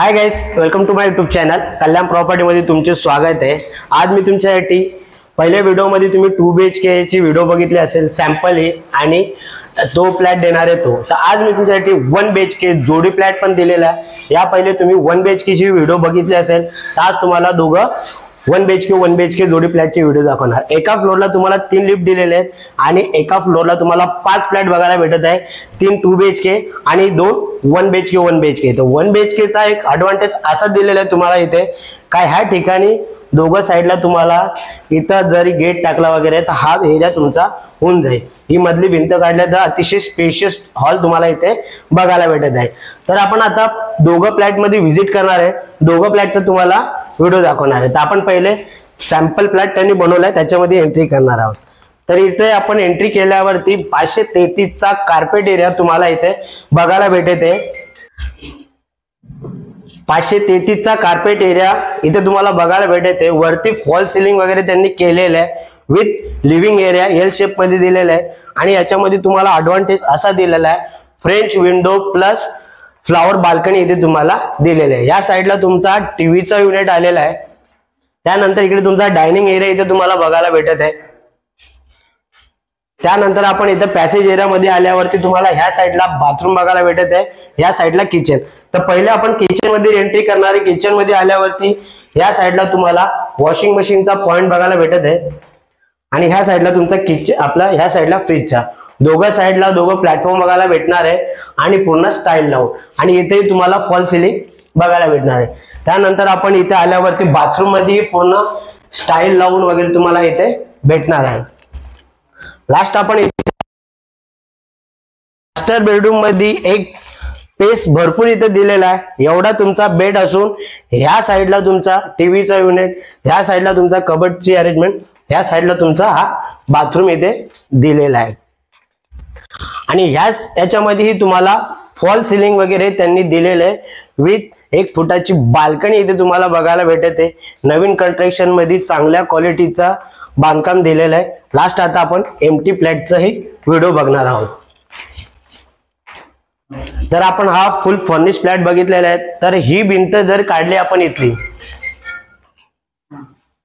High guys, welcome to my YouTube channel Kalyan property मध्ये तुमचे स्वागत आहे। आज मी तुमच्यासाठी पहिल्या व्हिडिओ मध्ये तुम्ही 2 BHK ची व्हिडिओ बघितली असेल, सॅम्पल आहे आणि तो फ्लॅट देणार आहे तो। तर आज मी तुमच्यासाठी 1 BHK जोडी फ्लॅट पण दिलेला आहे। या पहिले तुम्ही 1 BHK ची व्हिडिओ बघितली असेल, तर आज तुम्हाला दोघं 1 BHK जोडी फ्लॅटची व्हिडिओ दाखवणार। एका फ्लोअरला तुम्हाला 3 लिफ्ट दिलेले आहेत आणि एका फ्लोअरला तुम्हाला 5 फ्लॅट बघायला भेटत आहे। 3 2 BHK आणि 2 1 BHK। तर 1 BHK चा एक ऍडव्हांटेज असा दिलेला आहे तुम्हाला इथे काय ह्या ठिकाणी दोघं साइडला तुम्हाला इथं जरी गेट टाकला वगैरे तर हा एरिया तुमचा होऊन जाईल। ही मधली भिंत काढल्या तर अतिशय स्पेशियस हॉल तुम्हाला इथे बघायला भेटत आहे। तर आपण आता दोघं फ्लॅट मध्ये व्हिजिट करणार आहे, दोघं फ्लॅटचा तुम्हाला व्हिडिओ दाखवणार आहे। तर आपण पहिले सॅम्पल फ्लॅट त्यांनी बनवलाय त्याच्यामध्ये एंट्री करणार आहोत। तर इथे आपण एंट्री केल्यावरती 533 चा कार्पेट एरिया तुम्हाला इथे बघायला भेटत आहे। 533 चा कार्पेट एरिया इथे तुम्हाला बघायला भेटत आहे। वरती फॉल सिलिंग वगैरे त्यांनी केलेलं आहे with living area L shape मध्ये दिलेला आहे आणि याच्यामध्ये तुम्हाला ऍडव्हांटेज असा दिलेला आहे French window plus flower balcony इथे तुम्हाला दिलेले आहे। या साइडला तुमचा टीव्हीचा युनिट आलेला आहे। त्यानंतर इकडे तुमचा डायनिंग एरिया इथे तुम्हाला बघायला भेटत आहे। त्यानंतर आपण इथे पॅसेज एरिया मध्ये आल्यावरती तुम्हाला ह्या साइडला बाथरूम बघायला भेटत आहे, ह्या साइडला किचन। तर पहिले आपण किचन मध्ये एंट्री करणार आहे। किचन मध्ये आल्यावरती ह्या साइडला तुम्हाला वॉशिंग मशीनचा पॉइंट बघायला भेटत आहे आणि ह्या साइडला तुमचा किचन आपला ह्या साइडला फ्रीजचा दोघं साइडला दोघं प्लॅटफॉर्म बघायला भेटणार आहे आणि पूर्ण स्टाईल लावून आणि इथे तुम्हाला फॉल सिलिंग बघायला भेटणार आहे। त्यानंतर आपण इथे आल्यावरती बाथरूम मध्ये पूर्ण स्टाईल लावून वगैरे तुम्हाला इथे भेटणार आहे। लास्ट आपण मास्टर बेडरूम मध्ये एक स्पेस भरपूर इथे दिलेला आहे। एवढा तुमचा बेड असून ह्या साइडला तुमचा टीव्हीचा युनिट, ह्या साइडला तुमचा कबडची अरेंजमेंट, ह्या साइडला तुमचा हा बाथरूम इथे दिलेला आहे आणि याच्यामध्येही तुम्हाला फॉल सिलिंग वगैरे त्यांनी दिलेले आहे विथ 1 फुटाची बाल्कनी इथे तुम्हाला बघायला भेटत आहे। नवीन कंस्ट्रक्शन मध्ये चांगल्या क्वालिटीचा बांधकाम दिलेलं आहे। लास्ट आता आपण एम्प्टी फ्लॅटचा ही व्हिडिओ बघणार आहोत। तर आपण हा फुल फर्निश फ्लॅट बघितलेला आहे। तर ही भिंत जर काढली आपण इथली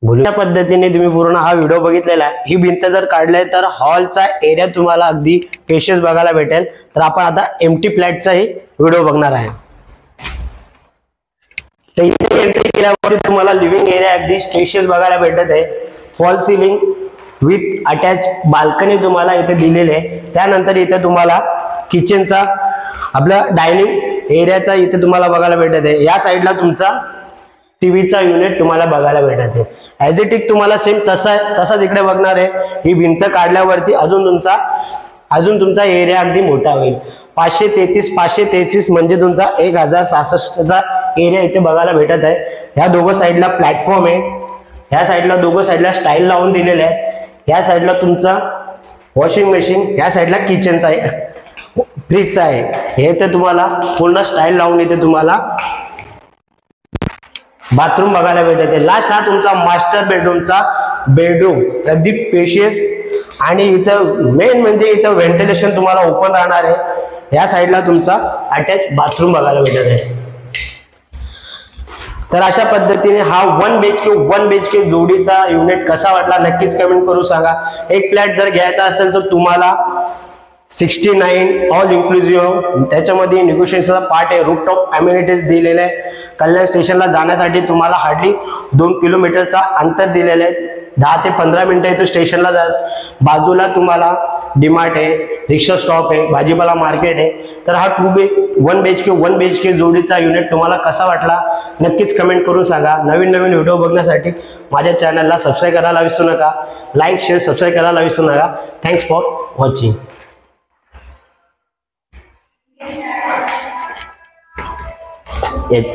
बोलूया पद्धतीने तुम्ही पूर्ण हा व्हिडिओ बघितलेला आहे। ही भिंत जर काढले तर हॉलचा एरिया तुम्हाला अगदी स्पेशियस बघायला भेटेल। तर आपण आता एम्प्टी फ्लॅटचा ही व्हिडिओ बघणार आहे। तर इथे एंट्री केल्यावर तुम्हाला लिव्हिंग एरिया अगदी स्पेशियस बघायला भेटत आहे। Fall ceiling with attach balcony तुम्हाला इथे दिलेले आहे। त्यानंतर इथे तुम्हाला किचनचा आपला डायनिंग एरियाचा इथे तुम्हाला बघायला भेटत आहे। या साइडला तुमचा टीव्हीचा युनिट तुम्हाला बघायला भेटत आहे। ॲज इट इज तुम्हाला सेम तसाच इकडे बघणार आहे। ही भिंत काढल्यावरती अजून तुमचा एरिया अगदी मोठा होईल। 533 म्हणजे तुमचा 1066 चा एरिया इथे बघायला भेटत आहे। ह्या दोघं साइडला प्लॅटफॉर्म आहे, ह्या साइडला दोघं साइडला स्टाईल लावून दिलेले आहे। ह्या साइडला तुमचा वॉशिंग मशीन, ह्या साइडला किचनचा आहे, फ्रीजचा आहे। हे तर तुम्हाला पूर्ण स्टाईल लावून इथे तुम्हाला बाथरूम बघायला भेटत आहे। लास्ट हा तुमचा मास्टर बेडरूमचा बेडरूम अगदी स्पेशियस आणि इथं मेन म्हणजे इथं व्हेंटिलेशन तुम्हाला ओपन राहणार आहे। या साइडला तुमचा अटॅच बाथरूम बघायला भेटत आहे। तर अशा पद्धतीने हा 1 BHK जोडीचा युनिट कसा वाटला नक्कीच कमेंट करून सांगा। एक फ्लॅट जर घ्यायचा असेल तर तुम्हाला 69 ऑल इन्क्लुसिव्ह त्याच्यामध्ये निगोशिएशनचा पार्ट आहे। रूफटॉप अम्युनिटीज दिलेले आहे। कल्याण स्टेशनला जाण्यासाठी तुम्हाला हार्डली 2 किलोमीटरचा अंतर दिलेलं आहे। 10 ते 15 मिनिटं इथं स्टेशनला जा। बाजूला तुम्हाला डीमार्ट आहे, रिक्षा स्टॉप आहे, भाजीपाला मार्केट आहे। तर हा 1 BHK जोडीचा युनिट तुम्हाला कसा वाटला नक्कीच कमेंट करून सांगा। नवीन व्हिडिओ बघण्यासाठी माझ्या चॅनलला सबस्क्राईब करायला विसरू नका। लाईक शेअर सबस्क्राईब करायला विसरू नका। Thanks for watching. It